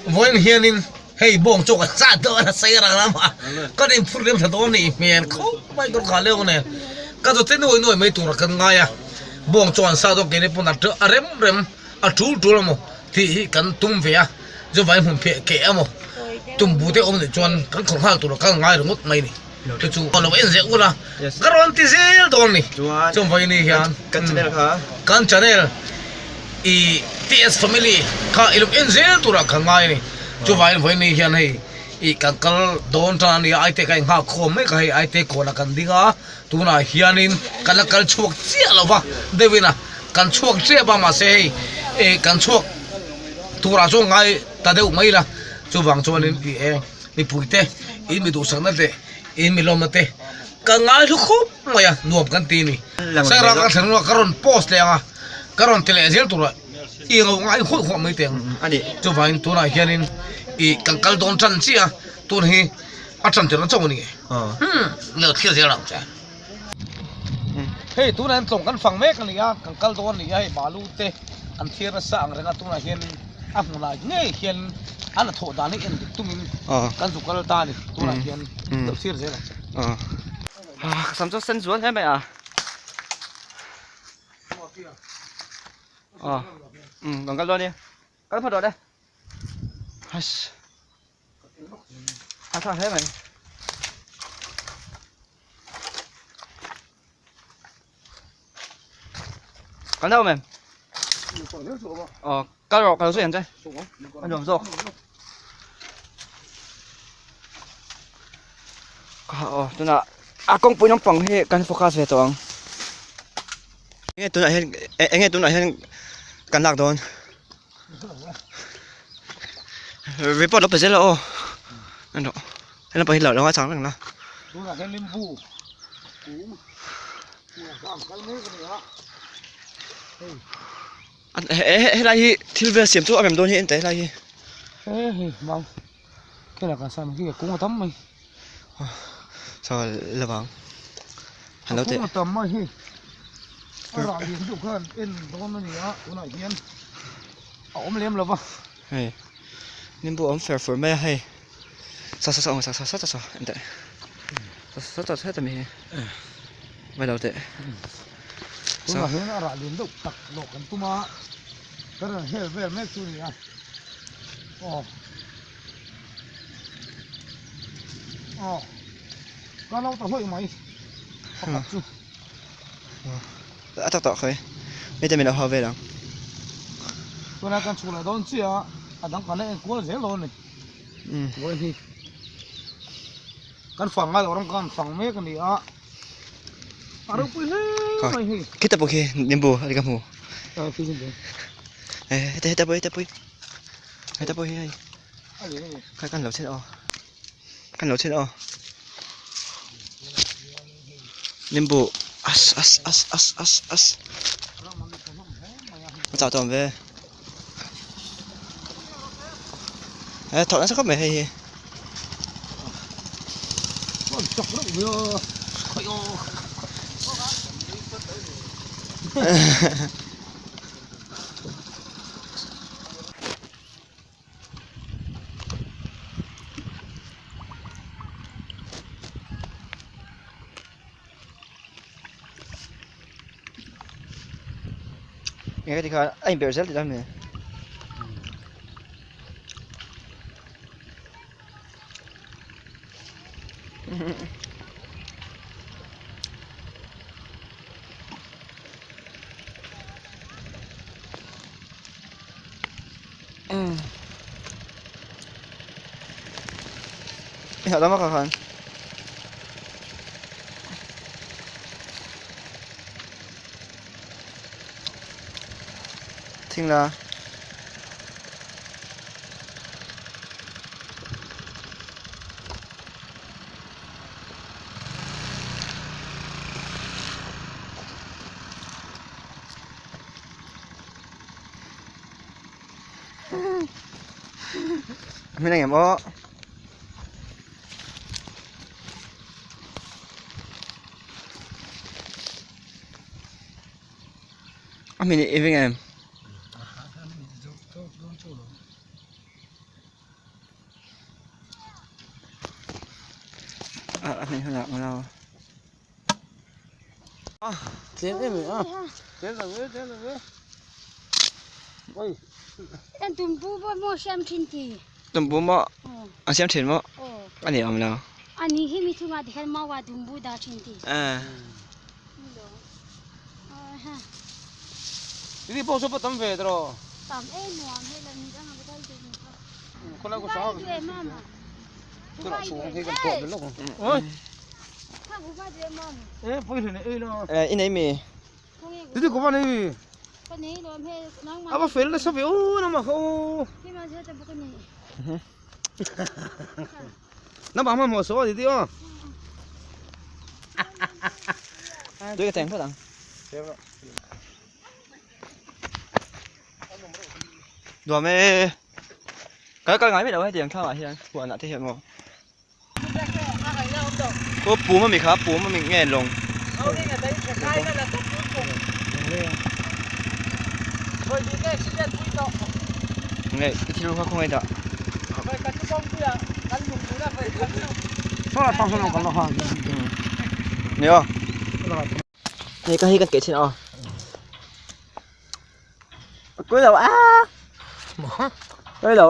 voin hianin hei bong chok sa to na sai ra na ma ka nem phur lem tha do ni men kho mai ko kha leo ne ka zo ten noi mai tur kan nga ya bong chuan sa do ke ne pun a rem rem a tul tul mo thi kan tum ve a zo vai hum phe ke amo tum bu te om ne chuan kan khong hal tur ka ngai rongot mai ni tu chu on en ze ula karon ti zel don ni chom vai ni hian kan channel i TS family ka ilum en zel tur ka ngai ni chu vai voi ni hian hei i kankal don tan ni ai te kai nga khom me kai ai te ko na kan dinga tuna hianin kalakal chuak chia lova devina kan chuak che ba ma se e kan chuak tura so ngai ta deu mai la chu wang chuan in pi e mi puite in mi du sang na te in mi lom na te ka ngai lu khup maya nuam kan ti ni sa ra ka thang no karon post le nga karon tele zel tura i ngo ngai khu khu mai teng ani chu wang tuna hianin i kankal don chan chia tun hi a chan te na chong ni le thil zel ram cha hei tu nan chong kan phang mek ani ya kankal don ni ai balu te an thir na sa ang renga tu na hian a hmuna nge hian ana tho da ni en tumin kan zu kal ta ni tu na hian lo thir zel sam cho sen zuan he mai à còn cái luôn đi cái phần đó đây sao thế mày còn đâu mày cái rồi cái số tiền đây anh dùng rồi tôi là công phu nhóm bằng hệ căn focus về toang nghe tôi lại nghe tôi lại căn lạc đồn report nó phải rất là ô anh đó thế là phải lỡ nó sáng là tôi là cái lim vu anh hết lại thiếu về xiêm chỗ em đồn hiện tại lại vâng cái là cả sao mà cái cũng có tấm mày sao là vâng hắn đâu thế tấm mày ra điện chụp hơn in con nó gì á con này kiên ốm liêm là vâng hay nên bộ ốm fair for me hay sao anh tệ sao hết tầm vậy đâu tệ tôi là hướng ra điện chụp tặc lộ cái tụi mà cái này hết về mấy chú này cái lâu tao hơi mày học chú à tao khơi bây giờ mình đâu về đâu tôi là con chú là đón chi à đang còn này cố dễ luôn này rồi thì con phẳng ngay rồi con phẳng mấy cái này à đâu quên hết kita pergi nimbu di kamu phi nimbu kita pergi kan lẩu trên o nimbu as nó chào tôm về thọ nó sẽ có mẹ hay chọc nó vừa nghe cái gì cả anh biểu rất là đam mê hiểu lắm các bạn thình là mình đang em ó mình even em อันนี้ขนาดของเรา Thế thế mày à? Thế là ghế. Ôi. Anh tụm bố bố mua xem trên thì. ตุ่มบุ้มบ่เอาเสียมถิ่นบ่ Ồ. อันนี้เอามาแล้ว Anh ấy hi mi thu mà thì khai mau vào tụm bố đa trên thì. Ha. Đi bao số bắt tấm về rồi. Tạm em nuông hay là mình đang làm cái gì nữa. Con nào có sao? Về mama. Tôi đã xuống thấy con cọp đến lúc. Ôi. Không bố ba về mama. Ê, phơi thế này ơi nó. อันนี้มี Thế thì có bạn này. Con này làm hay nắng mà. À mà phơi là sao vậy? Ô, nó mà không. Khi mà chơi tập con này. Nó bảo mà một số gì đi không? ด้วยกระแตงพ่อตังดัวไม่ก็ง่ายไม่ได้ว่าเตียงข้าวที่นั่นหัวหน้าที่เห็นมั้งก็ปูมันมีครับปูมันมีแง่ลง Thôi đi là đấy, cái đó là tốt cuối cùng. Thôi đi cái xin nhận quý độ. ไงที่รู้เขาคงไงจ้ะ Vậy cắn cái bông kia, cắn dùng thứ là phải cắn xong. Sao là tao sao nó còn lo hàng? นี่อ๋อนี่ก็ให้กันเกศใช่ไหมอ๋อกูเดี๋ยวกูเดี๋ยว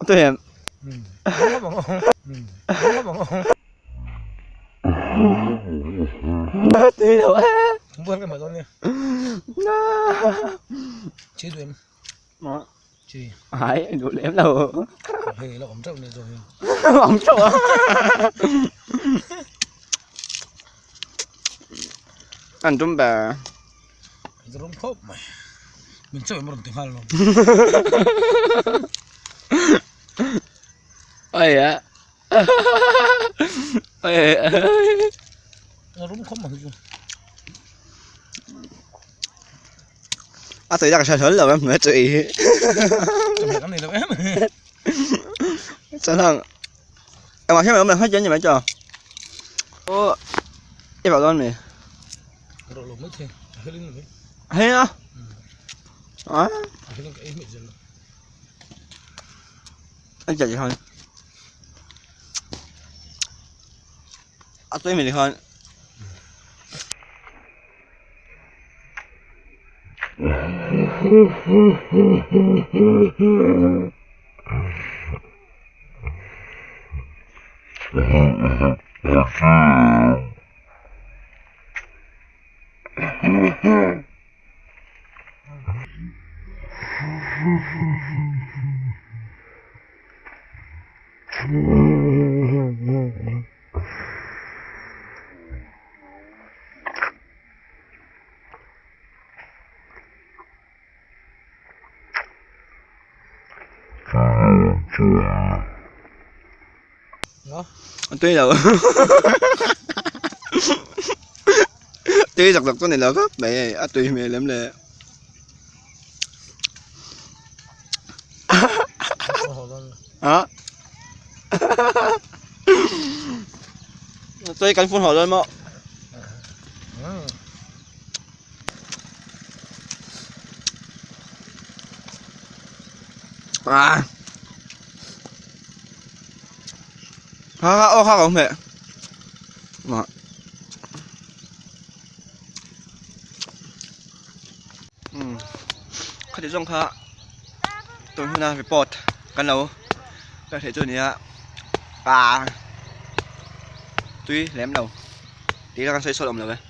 ตัวเห็น Không có bằngตัวเดี๋ยว Không vươn cái mở con đi. Chế tuyến. Đó. Chế. Hãy đủ lém đâu. Hề là ổng trộn này rồi. Ổng trộn á. Ăn trúng bà. Nó rung khốp mày. Mình chơi một tiếng hai luôn. Ôi ạ. Ôi ạ. Nó rung khốp mà chứ. À tự đặt sản là em mới chị. Trong cái này là em. Sản thằng. Em bảo xem em hết chân gì mấy trò. Ô. Em bảo con này. Rồi lột mất thêm. Hơi lên rồi. Hay á. Đó. Hơi lên cái mệt rồi. Anh chạy gì thôi. À tôi mình đi thôi. Đó. Tuy đâu. Tuy giật con này là gấp mẹ à tùy mẹ lắm lẹ. Hả? Tuy cánh phun hổ lên mọ. À. Ô không mẹ. Mà. Có thể dùng khá. Tôi hôm nay reportกันแล้วก็เห็นตัวนี้ปลาตุ้ยแหลมเราดีแล้วกันใส่โซดาเลย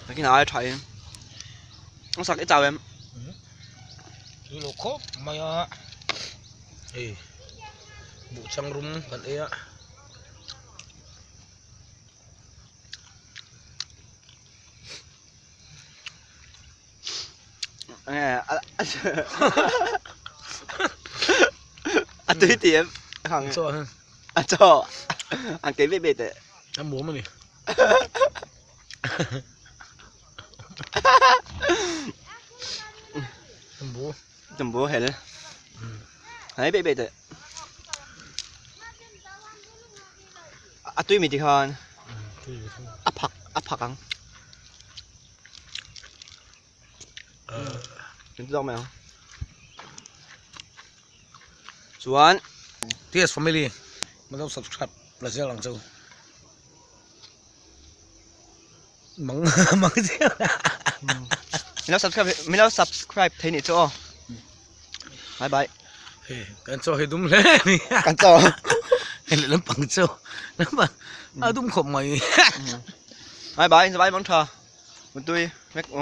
เมื่อกี้น้าไอ้ถอยต้องสักไอ้เจ้าเอ็ม Đi lột khốp mày à. Ê. Bộ trăng rung gần ế ạ. À túi tiệm hàng Cho hơn. à cho ăn cái bê tệ Em bố mà nè. Em bố. tầm bố hết đấy thấy bê tệ à túi mình thì hơn áp phạc ăn chúng tôi mèo ส่วน TS family มันต้อง subscribe แล้วเสียหลังเจ้ามังมังเจ้า ไม่แล้ว subscribe เทนิโจ้บายบาย เฮ้ยกันโจให้ดุมเลยนี่ กันต่อ เห็นแล้วปังโจแล้วมาเอาดุมขบใหม่ บายบายสบายมั้งเธอมันตุยแม็กโอ